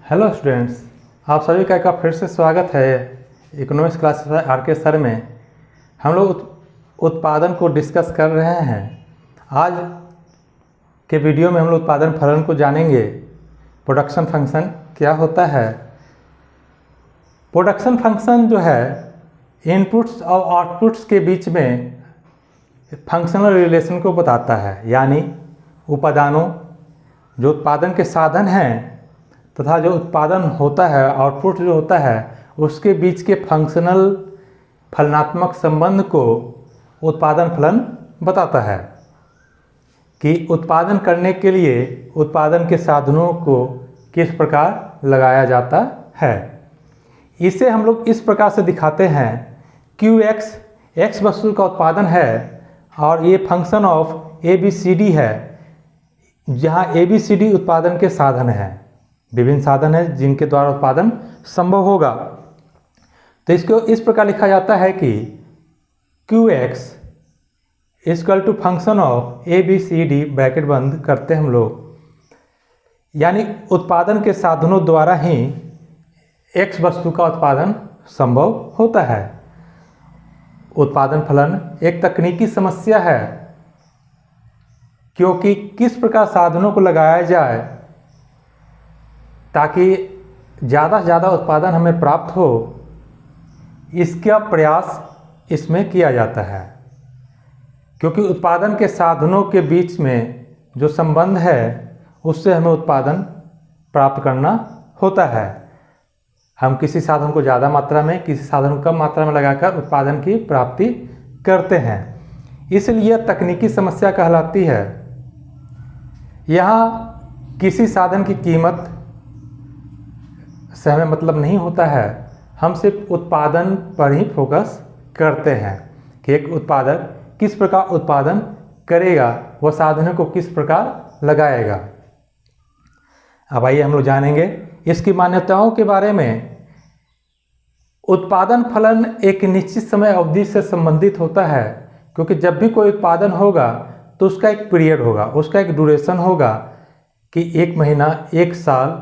Hello students, आप सभी का फिर से स्वागत है इकोनॉमिक्स क्लास आर.के. सर में। हम लोग उत्पादन को डिस्कस कर रहे हैं। आज के वीडियो में हम लोग उत्पादन फलन को जानेंगे। प्रोडक्शन फंक्शन क्या होता है। प्रोडक्शन फंक्शन जो है इनपुट्स और आउटपुट्स के बीच में फंक्शनल रिलेशन को बताता है, यानी उपादानों जो उत्पादन के साधन हैं तथा जो उत्पादन होता है, आउटपुट जो होता है, उसके बीच के फंक्शनल फलनात्मक संबंध को उत्पादन फलन बताता है कि उत्पादन करने के लिए उत्पादन के साधनों को किस प्रकार लगाया जाता है। इसे हम लोग इस प्रकार से दिखाते हैं। QX X वस्तु का उत्पादन है और ये फंक्शन ऑफ ABCD है, जहाँ ABCD उत्पादन के साधन हैं। विभिन्न साधन हैं जिनके द्वारा उत्पादन संभव होगा। तो इसको इस प्रकार लिखा जाता है कि QX equal to function of ABCD, bracket बंद करते हम लोग, यानी उत्पादन के साधनों द्वारा ही X वस्तु का उत्पादन संभव होता है। उत्पादन फलन एक तकनीकी समस्या है, क्योंकि किस प्रकार साधनों को लगाया जाए ताकि ज़्यादा से ज़्यादा उत्पादन हमें प्राप्त हो, इसका प्रयास इसमें किया जाता है। क्योंकि उत्पादन के साधनों के बीच में जो संबंध है उससे हमें उत्पादन प्राप्त करना होता है। हम किसी साधन को ज़्यादा मात्रा में, किसी साधन को कम मात्रा में लगाकर उत्पादन की प्राप्ति करते हैं। इसलिए तकनीकी समस्या कहलाती है। यहाँ किसी साधन की कीमत से हमें मतलब नहीं होता है, हम सिर्फ उत्पादन पर ही फोकस करते हैं कि एक उत्पादक किस प्रकार उत्पादन करेगा, वह साधनों को किस प्रकार लगाएगा। अब आइए हम लोग जानेंगे इसकी मान्यताओं के बारे में। उत्पादन फलन एक निश्चित समय अवधि से संबंधित होता है, क्योंकि जब भी कोई उत्पादन होगा तो उसका एक पीरियड होगा, उसका एक ड्यूरेशन होगा कि 1 महीना, 1 साल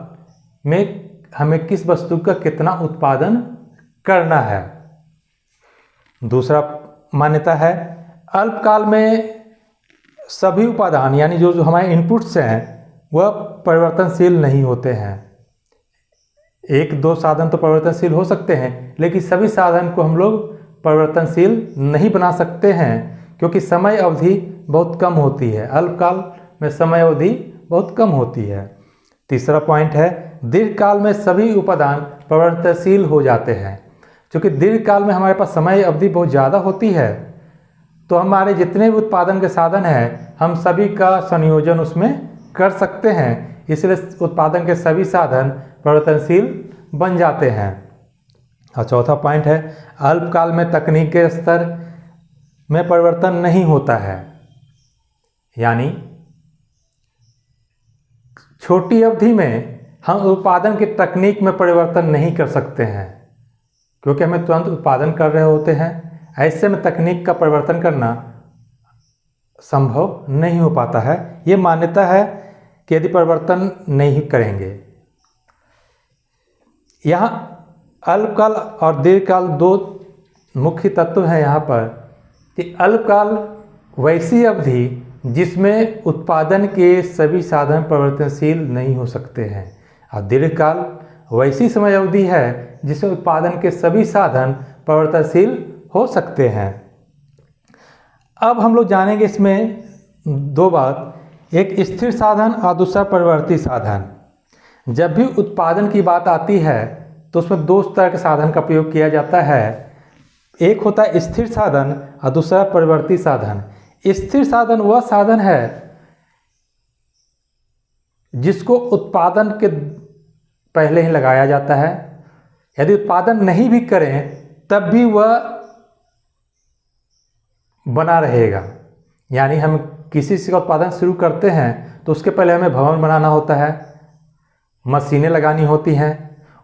में हमें किस वस्तु का कितना उत्पादन करना है। दूसरा मान्यता है अल्पकाल में सभी उपादान, यानी जो हमारे इनपुट्स हैं वह परिवर्तनशील नहीं होते हैं। 1-2 साधन तो परिवर्तनशील हो सकते हैं, लेकिन सभी साधन को हम लोग परिवर्तनशील नहीं बना सकते हैं, क्योंकि समय अवधि बहुत कम होती है। अल्पकाल में समय अवधि बहुत कम होती है। तीसरा पॉइंट है दीर्घकाल में सभी उपादान परिवर्तनशील हो जाते हैं। क्योंकि दीर्घकाल में हमारे पास समय अवधि बहुत ज़्यादा होती है, तो हमारे जितने भी उत्पादन के साधन हैं हम सभी का संयोजन उसमें कर सकते हैं। इसलिए उत्पादन के सभी साधन परिवर्तनशील बन जाते हैं। और चौथा पॉइंट है अल्पकाल में तकनीक के स्तर में परिवर्तन नहीं होता है, यानी छोटी अवधि में हम उत्पादन की तकनीक में परिवर्तन नहीं कर सकते हैं, क्योंकि हमें तुरंत उत्पादन कर रहे होते हैं। ऐसे में तकनीक का परिवर्तन करना संभव नहीं हो पाता है। ये मान्यता है कि यदि परिवर्तन नहीं करेंगे। यहाँ अल्पकाल और दीर्घकाल 2 मुख्य तत्व हैं यहाँ पर। कि अल्पकाल वैसी अवधि जिसमें उत्पादन के सभी साधन परिवर्तनशील नहीं हो सकते हैं, और दीर्घकाल वैसी समय अवधि है जिसमें उत्पादन के सभी साधन परिवर्तनशील हो सकते हैं। अब हम लोग जानेंगे इसमें 2 बात, एक स्थिर साधन और दूसरा परिवर्ती साधन। जब भी उत्पादन की बात आती है तो उसमें 2 तरह के साधन का प्रयोग किया जाता है। एक होता है स्थिर साधन और दूसरा परिवर्ती साधन। स्थिर साधन वह साधन है जिसको उत्पादन के पहले ही लगाया जाता है। यदि उत्पादन नहीं भी करें तब भी वह बना रहेगा। यानी हम किसी से का उत्पादन शुरू करते हैं तो उसके पहले हमें भवन बनाना होता है, मशीनें लगानी होती हैं,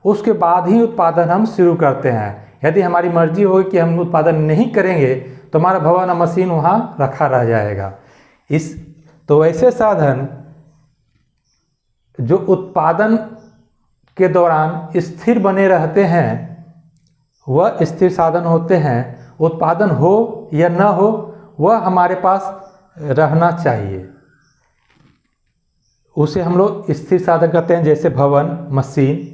उसके बाद ही उत्पादन हम शुरू करते हैं। यदि हमारी मर्जी होगी कि हम उत्पादन नहीं करेंगे तो हमारा भवन और मशीन वहाँ रखा रह जाएगा। तो ऐसे साधन जो उत्पादन के दौरान स्थिर बने रहते हैं वह स्थिर साधन होते हैं। उत्पादन हो या न हो वह हमारे पास रहना चाहिए, उसे हम लोग स्थिर साधन कहते हैं। जैसे भवन, मशीन।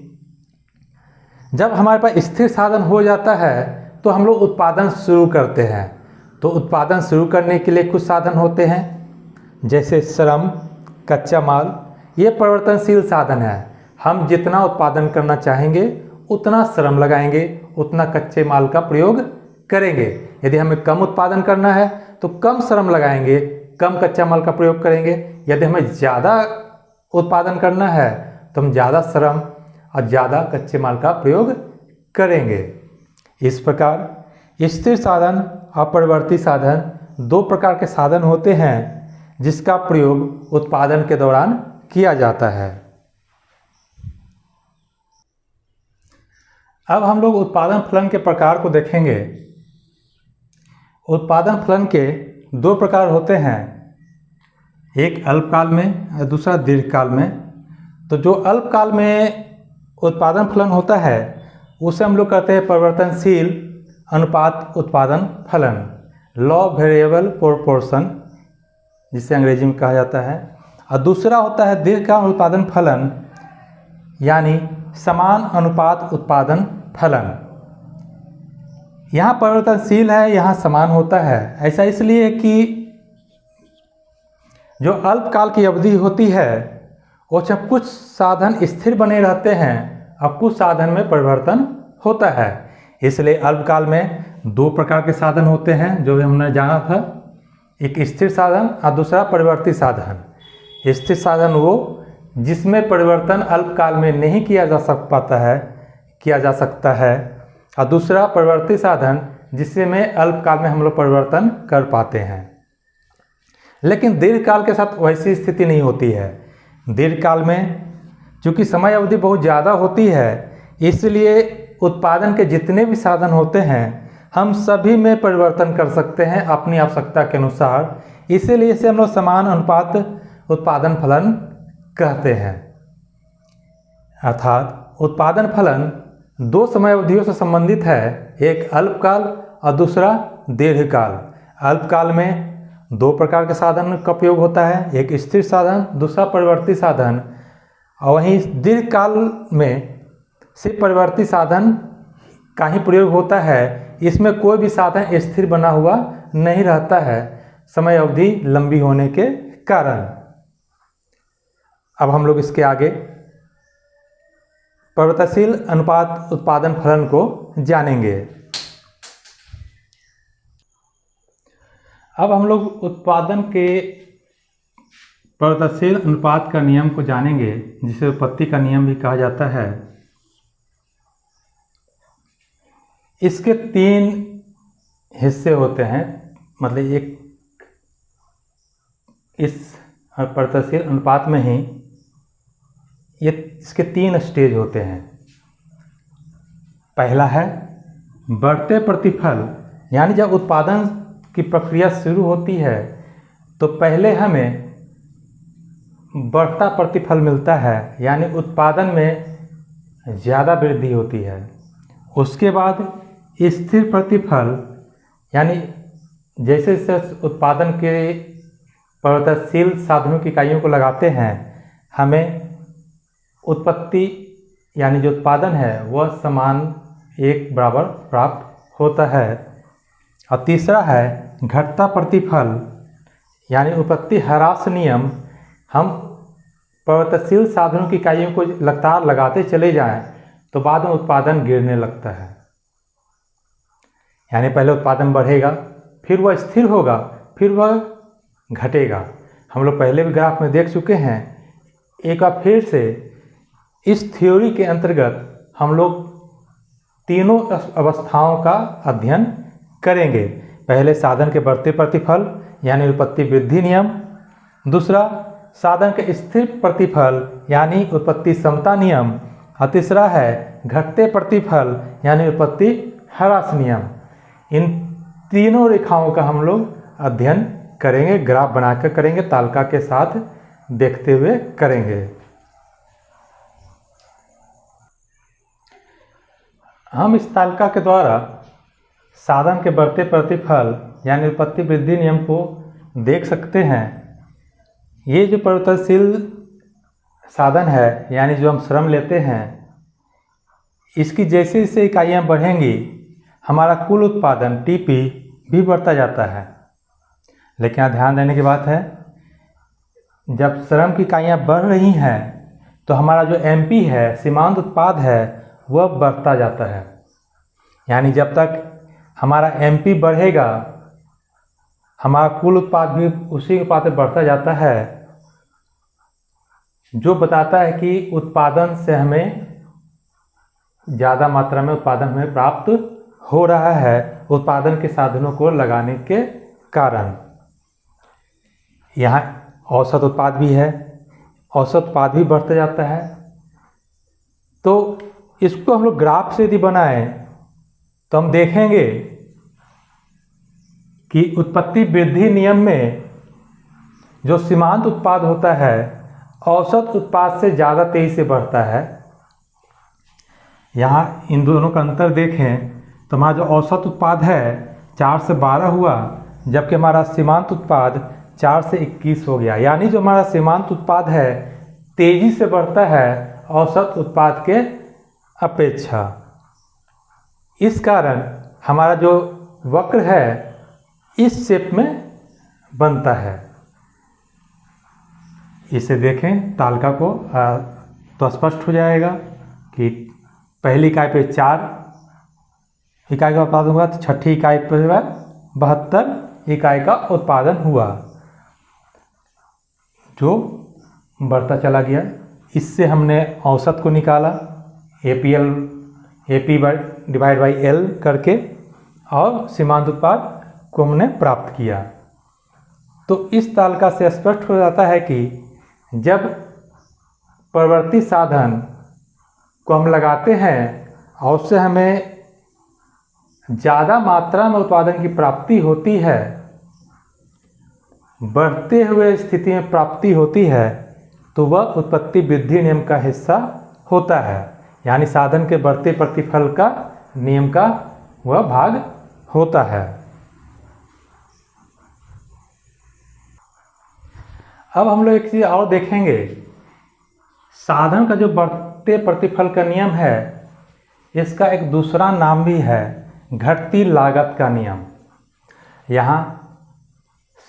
जब हमारे पास स्थिर साधन हो जाता है तो हम लोग उत्पादन शुरू करते हैं। तो उत्पादन शुरू करने के लिए कुछ साधन होते हैं, जैसे श्रम, कच्चा माल। ये परिवर्तनशील साधन है। हम जितना उत्पादन करना चाहेंगे उतना श्रम लगाएंगे, उतना कच्चे माल का प्रयोग करेंगे। यदि हमें कम उत्पादन करना है तो कम श्रम लगाएंगे, कम कच्चा माल का प्रयोग करेंगे। यदि हमें ज़्यादा उत्पादन करना है तो हम ज़्यादा श्रम और ज़्यादा कच्चे माल का प्रयोग करेंगे। इस प्रकार स्थिर साधन और परिवर्ती साधन दो प्रकार के साधन होते हैं जिसका प्रयोग उत्पादन के दौरान किया जाता है। अब हम लोग उत्पादन फलन के प्रकार को देखेंगे। उत्पादन फलन के दो प्रकार होते हैं, एक अल्पकाल में और दूसरा दीर्घकाल में। तो जो अल्पकाल में उत्पादन फलन होता है उसे हम लोग कहते हैं परिवर्तनशील अनुपात उत्पादन फलन, लॉ वेरिएबल प्रोपोर्शन जिसे अंग्रेजी में कहा जाता है। और दूसरा होता है दीर्घकाल उत्पादन फलन, यानी समान अनुपात उत्पादन फलन। यहाँ परिवर्तनशील है, यहाँ समान होता है। ऐसा इसलिए कि जो अल्पकाल की अवधि होती है वो जब कुछ साधन स्थिर बने रहते हैं और कुछ साधन में परिवर्तन होता है। इसलिए अल्पकाल में दो प्रकार के साधन होते हैं जो हमने जाना था, एक स्थिर साधन और दूसरा परिवर्ती साधन। स्थिर साधन वो जिसमें परिवर्तन अल्पकाल में नहीं किया जा सकता है और दूसरा परिवर्ती साधन जिसमें अल्पकाल में हम लोग परिवर्तन कर पाते हैं। लेकिन दीर्घकाल के साथ वैसी स्थिति नहीं होती है। दीर्घकाल में चूँकि समय अवधि बहुत ज़्यादा होती है, इसलिए उत्पादन के जितने भी साधन होते हैं हम सभी में परिवर्तन कर सकते हैं अपनी आवश्यकता के अनुसार। इसीलिए इसे हम लोग समान अनुपात उत्पादन फलन कहते हैं। अर्थात उत्पादन फलन दो समय अवधियों से संबंधित है, एक अल्पकाल और दूसरा दीर्घकाल। अल्पकाल में दो प्रकार के साधन का प्रयोग होता है, एक स्थिर साधन, दूसरा परिवर्ती साधन। और वहीं दीर्घकाल में सिर्फ परिवर्ती साधन का ही प्रयोग होता है। इसमें कोई भी साधन स्थिर बना हुआ नहीं रहता है समय अवधि लंबी होने के कारण। अब हम लोग इसके आगे परिवर्तनशील अनुपात उत्पादन फलन को जानेंगे। अब हम लोग उत्पादन के परिवर्तनशील अनुपात का नियम को जानेंगे, जिसे उत्पत्ति का नियम भी कहा जाता है। इसके तीन हिस्से होते हैं, मतलब एक इस परिवर्तनशील अनुपात में ही इसके तीन स्टेज होते हैं। पहला है बढ़ते प्रतिफल, यानी जब उत्पादन की प्रक्रिया शुरू होती है तो पहले हमें बढ़ता प्रतिफल मिलता है, यानी उत्पादन में ज़्यादा वृद्धि होती है। उसके बाद स्थिर प्रतिफल, यानी जैसे जैसे उत्पादन के परिवर्तनशील साधनों की इकाइयों को लगाते हैं हमें उत्पत्ति यानी जो उत्पादन है वह समान एक बराबर प्राप्त होता है। और तीसरा है घटता प्रतिफल, यानी उत्पत्ति ह्रास नियम। हम परिवर्तनशील साधनों की इकाइयों को लगातार लगाते चले जाएं तो बाद में उत्पादन गिरने लगता है। यानी पहले उत्पादन बढ़ेगा, फिर वह स्थिर होगा, फिर वह घटेगा। हम लोग पहले भी ग्राफ में देख चुके हैं। एक बार फिर से इस थ्योरी के अंतर्गत हम लोग तीनों अवस्थाओं का अध्ययन करेंगे। पहले साधन के बढ़ते प्रतिफल यानी उत्पत्ति वृद्धि नियम, दूसरा साधन के स्थिर प्रतिफल यानी उत्पत्ति समता नियम, और तीसरा है घटते प्रतिफल यानी उत्पत्ति ह्रास नियम। इन तीनों रेखाओं का हम लोग अध्ययन करेंगे, ग्राफ बनाकर करेंगे, तालिका के साथ देखते हुए करेंगे। हम इस तालिका के द्वारा साधन के बढ़ते प्रतिफल यानी उत्पत्ति वृद्धि नियम को देख सकते हैं। ये जो परिवर्तनशील साधन है यानी जो हम श्रम लेते हैं, इसकी जैसे जैसे इकाइयाँ बढ़ेंगी हमारा कुल उत्पादन टीपी भी बढ़ता जाता है। लेकिन यहाँ ध्यान देने की बात है, जब श्रम की इकाइयाँ बढ़ रही हैं तो हमारा जो एमपी है, सीमांत उत्पाद है, वह बढ़ता जाता है। यानी जब तक हमारा एमपी बढ़ेगा हमारा कुल उत्पाद भी उसी अनुपात में बढ़ता जाता है, जो बताता है कि उत्पादन से हमें ज़्यादा मात्रा में उत्पादन हमें प्राप्त हो रहा है उत्पादन के साधनों को लगाने के कारण। यहाँ औसत उत्पाद भी है, औसत उत्पाद भी बढ़ता जाता है। तो इसको हम लोग ग्राफ से यदि बनाएं तो हम देखेंगे कि उत्पत्ति वृद्धि नियम में जो सीमांत उत्पाद होता है औसत उत्पाद से ज़्यादा तेजी से बढ़ता है। यहाँ इन दोनों का अंतर देखें तो हमारा जो औसत उत्पाद है 4 से 12 हुआ, जबकि हमारा सीमांत उत्पाद 4 से 21 हो गया। यानी जो हमारा सीमांत उत्पाद है तेजी से बढ़ता है औसत उत्पाद के अपेक्षा। इस कारण हमारा जो वक्र है इस शेप में बनता है। इसे देखें तालिका को तो स्पष्ट हो जाएगा कि पहली इकाई पे 4 इकाई का उत्पादन हुआ तो छठी इकाई पर 72 इकाई का उत्पादन हुआ, जो बढ़ता चला गया। इससे हमने औसत को निकाला एपी डिवाइड बाई एल करके, और सीमांत उत्पाद को हमने प्राप्त किया। तो इस तालिका से स्पष्ट हो जाता है कि जब परिवर्ती साधन को हम लगाते हैं और उससे हमें ज़्यादा मात्रा में उत्पादन की प्राप्ति होती है, बढ़ते हुए स्थिति में प्राप्ति होती है, तो वह उत्पत्ति वृद्धि नियम का हिस्सा होता है। यानी साधन के बढ़ते प्रतिफल का नियम का वह भाग होता है। अब हम लोग एक चीज़ और देखेंगे, साधन का जो बढ़ते प्रतिफल का नियम है इसका एक दूसरा नाम भी है घटती लागत का नियम। यहाँ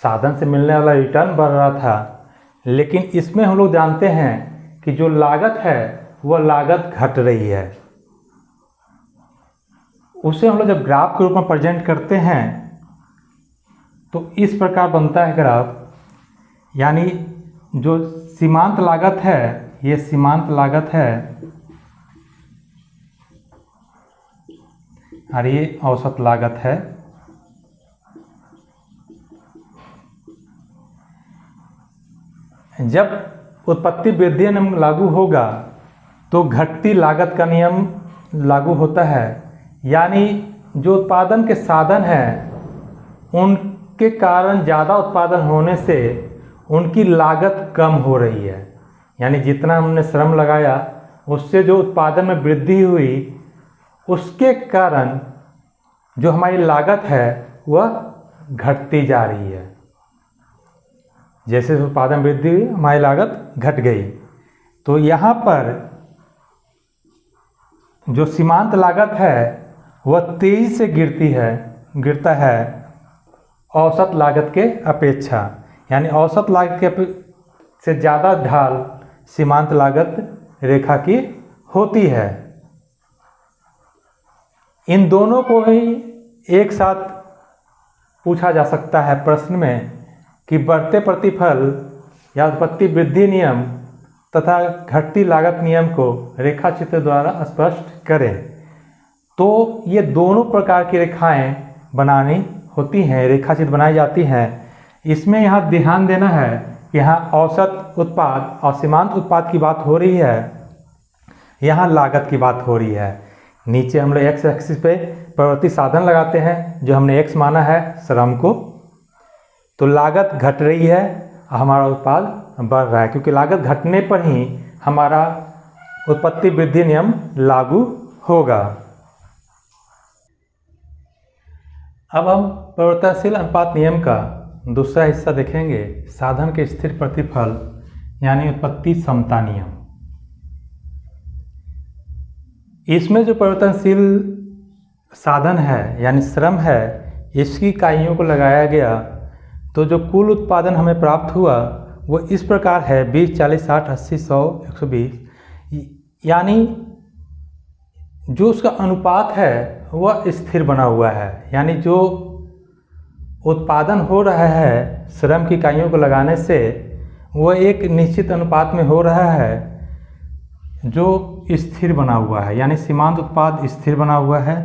साधन से मिलने वाला रिटर्न बढ़ रहा था, लेकिन इसमें हम लोग जानते हैं कि जो लागत है वह लागत घट रही है। उसे हम लोग जब ग्राफ के रूप में प्रेजेंट करते हैं तो इस प्रकार बनता है ग्राफ। यानी जो सीमांत लागत है, ये सीमांत लागत है और ये औसत लागत है। जब उत्पत्ति वृद्धि नियम लागू होगा तो घटती लागत का नियम लागू होता है। यानी जो उत्पादन के साधन हैं उनके कारण ज़्यादा उत्पादन होने से उनकी लागत कम हो रही है। यानी जितना हमने श्रम लगाया उससे जो उत्पादन में वृद्धि हुई उसके कारण जो हमारी लागत है वह घटती जा रही है। जैसे उत्पादन वृद्धि हुई हमारी लागत घट गई। तो यहाँ पर जो सीमांत लागत है वह तेजी से गिरता है औसत लागत के अपेक्षा। यानी औसत लागत के से ज़्यादा ढाल सीमांत लागत रेखा की होती है। इन दोनों को ही एक साथ पूछा जा सकता है प्रश्न में कि बढ़ते प्रतिफल या उत्पत्ति वृद्धि नियम तथा घटती लागत नियम को रेखा चित्र द्वारा स्पष्ट करें। तो ये दोनों प्रकार की रेखाएं बनानी होती हैं, रेखा चित्र बनाई जाती हैं। इसमें यहाँ ध्यान देना है कि यहाँ औसत उत्पाद और सीमांत उत्पाद की बात हो रही है, यहाँ लागत की बात हो रही है। नीचे हम लोग एक्स एक्सिस पे परिवर्ती साधन लगाते हैं जो हमने एक्स माना है श्रम को, तो लागत घट रही है और हमारा उत्पाद बढ़ रहा है, क्योंकि लागत घटने पर ही हमारा उत्पत्ति वृद्धि नियम लागू होगा। अब हम परिवर्तनशील अनुपात नियम का दूसरा हिस्सा देखेंगे, साधन के स्थिर प्रतिफल यानी उत्पत्ति समता नियम। इसमें जो परिवर्तनशील साधन है यानी श्रम है, इसकी इकाइयों को लगाया गया तो जो कुल उत्पादन हमें प्राप्त हुआ वो इस प्रकार है 20, 40, 60, 80, 100, 120, यानी जो उसका अनुपात है वह स्थिर बना हुआ है। यानी जो उत्पादन हो रहा है श्रम की इकाइयों को लगाने से वह एक निश्चित अनुपात में हो रहा है जो स्थिर बना हुआ है, यानी सीमांत उत्पाद स्थिर बना हुआ है।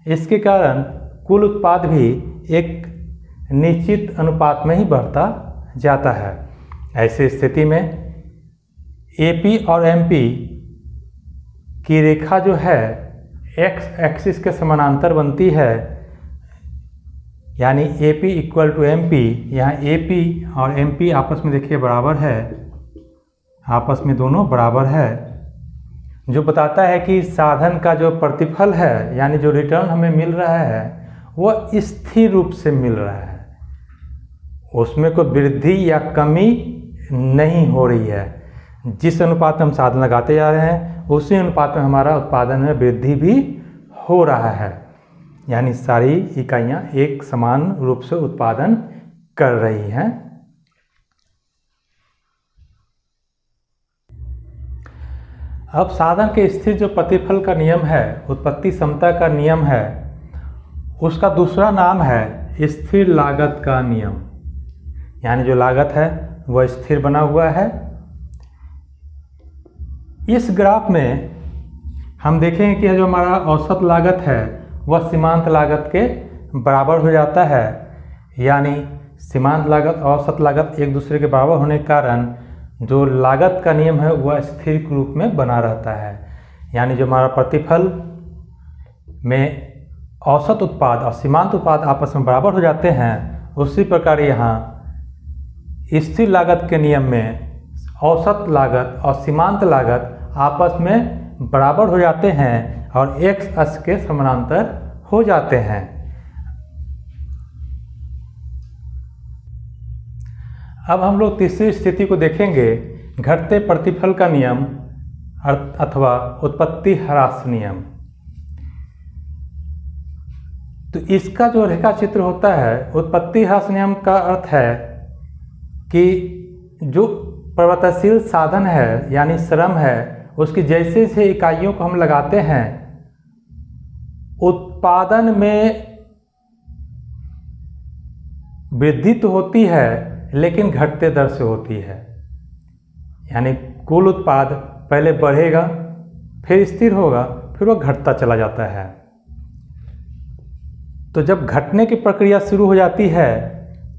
इसके कारण कुल उत्पाद भी एक निश्चित अनुपात में ही बढ़ता जाता है। ऐसी स्थिति में एपी और एमपी की रेखा जो है एक्स एक्सिस के समानांतर बनती है, यानी एपी इक्वल टू एमपी। यहाँ एपी और एमपी आपस में देखिए बराबर है, आपस में दोनों बराबर है, जो बताता है कि साधन का जो प्रतिफल है यानी जो रिटर्न हमें मिल रहा है वह स्थिर रूप से मिल रहा है, उसमें कोई वृद्धि या कमी नहीं हो रही है। जिस अनुपात में हम साधन लगाते जा रहे हैं उसी अनुपात में हमारा उत्पादन में वृद्धि भी हो रहा है, यानी सारी इकाइयाँ एक समान रूप से उत्पादन कर रही हैं। अब साधन के स्थिर जो प्रतिफल का नियम है, उत्पत्ति समता का नियम है, उसका दूसरा नाम है स्थिर लागत का नियम। यानी जो लागत है वह स्थिर बना हुआ है। इस ग्राफ में हम देखेंगे कि जो हमारा औसत लागत है वह सीमांत लागत के बराबर हो जाता है, यानी सीमांत लागत और औसत लागत एक दूसरे के बराबर होने के कारण जो लागत का नियम है वह स्थिर रूप में बना रहता है। यानी जो हमारा प्रतिफल में औसत उत्पाद और सीमांत उत्पाद आपस में बराबर हो जाते हैं, उसी प्रकार यहाँ स्थिर लागत के नियम में औसत लागत और सीमांत लागत आपस में बराबर हो जाते हैं और एक्स अक्ष के समानांतर हो जाते हैं। अब हम लोग तीसरी स्थिति को देखेंगे, घटते प्रतिफल का नियम अथवा उत्पत्ति ह्रास नियम। तो इसका जो रेखा चित्र होता है, उत्पत्ति ह्रास नियम का अर्थ है कि जो परिवर्तनशील साधन है यानी श्रम है, उसकी जैसे जैसे इकाइयों को हम लगाते हैं उत्पादन में वृद्धि तो होती है लेकिन घटते दर से होती है। यानी कुल उत्पाद पहले बढ़ेगा, फिर स्थिर होगा, फिर वह घटता चला जाता है। तो जब घटने की प्रक्रिया शुरू हो जाती है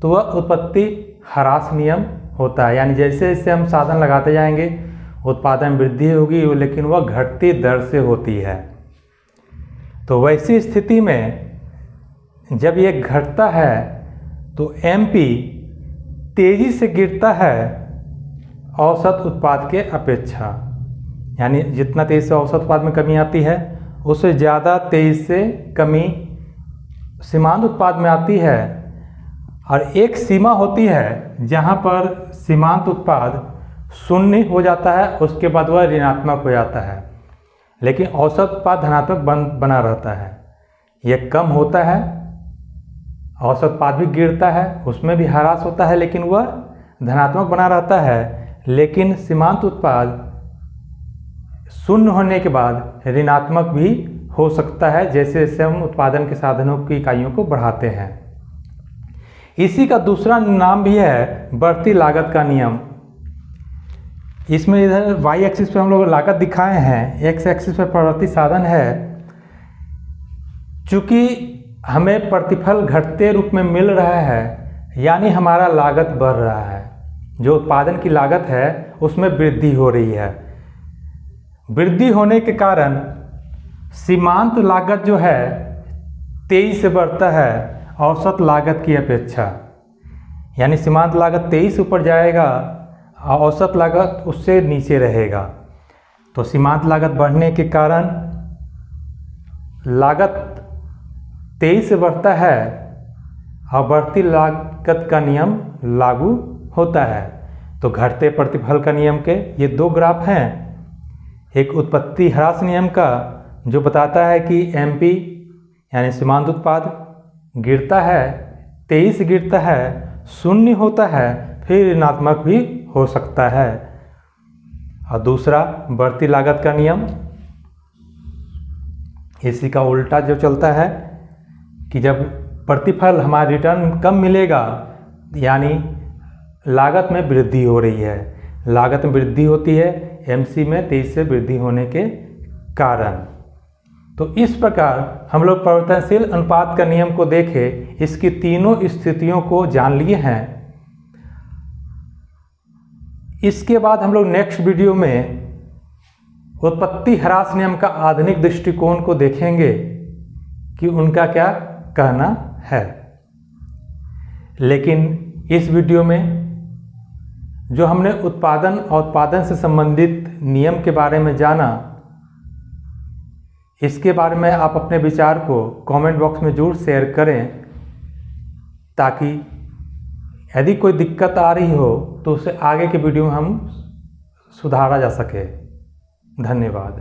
तो वह उत्पत्ति ह्रास नियम होता है। यानी जैसे जैसे हम साधन लगाते जाएंगे उत्पादन वृद्धि होगी, लेकिन वह घटती दर से होती है। तो वैसी स्थिति में जब ये घटता है तो एमपी तेजी से गिरता है औसत उत्पाद के अपेक्षा। यानी जितना तेजी से औसत उत्पाद में कमी आती है उससे ज़्यादा तेजी से कमी सीमांत उत्पाद में आती है। और एक सीमा होती है जहाँ पर सीमांत उत्पाद शून्य हो जाता है, उसके बाद वह ऋणात्मक हो जाता है, लेकिन औसत उत्पाद धनात्मक बना रहता है। यह कम होता है, औसत उत्पाद भी गिरता है, उसमें भी ह्रास होता है, लेकिन वह धनात्मक बना रहता है। लेकिन सीमांत उत्पाद शून्य होने के बाद ऋणात्मक भी हो सकता है, जैसे जैसे हम उत्पादन के साधनों की इकाइयों को बढ़ाते हैं। इसी का दूसरा नाम भी है बढ़ती लागत का नियम। इसमें इधर वाई एक्सिस पे हम लोग लागत दिखाए हैं, एक्स एक्सिस पे प्रवृत्ति साधन है। चूँकि हमें प्रतिफल घटते रूप में मिल रहा है, यानी हमारा लागत बढ़ रहा है। जो उत्पादन की लागत है उसमें वृद्धि हो रही है। वृद्धि होने के कारण सीमांत लागत जो है तेजी से बढ़ता है औसत लागत की अपेक्षा। यानी सीमांत लागत 23 ऊपर जाएगा और औसत लागत उससे नीचे रहेगा। तो सीमांत लागत बढ़ने के कारण लागत 23 से बढ़ता है और बढ़ती लागत का नियम लागू होता है। तो घटते प्रतिफल का नियम के ये दो ग्राफ हैं। एक उत्पत्ति ह्रास नियम का जो बताता है कि एमपी यानी सीमांत उत्पाद गिरता है, तेजी से गिरता है, शून्य होता है, फिर ऋणात्मक भी हो सकता है। और दूसरा बढ़ती लागत का नियम, इसी का उल्टा जो चलता है कि जब प्रतिफल हमारा रिटर्न कम मिलेगा यानी लागत में वृद्धि हो रही है, लागत में वृद्धि होती है एमसी में तेजी से वृद्धि होने के कारण। तो इस प्रकार हम लोग परिवर्तनशील अनुपात का नियम को देखे, इसकी तीनों स्थितियों को जान लिए हैं। इसके बाद हम लोग नेक्स्ट वीडियो में उत्पत्ति ह्रास नियम का आधुनिक दृष्टिकोण को देखेंगे कि उनका क्या कहना है। लेकिन इस वीडियो में जो हमने उत्पादन और उत्पादन से संबंधित नियम के बारे में जाना, इसके बारे में आप अपने विचार को कमेंट बॉक्स में जरूर शेयर करें, ताकि यदि कोई दिक्कत आ रही हो तो उसे आगे के वीडियो में हम सुधारा जा सके। धन्यवाद।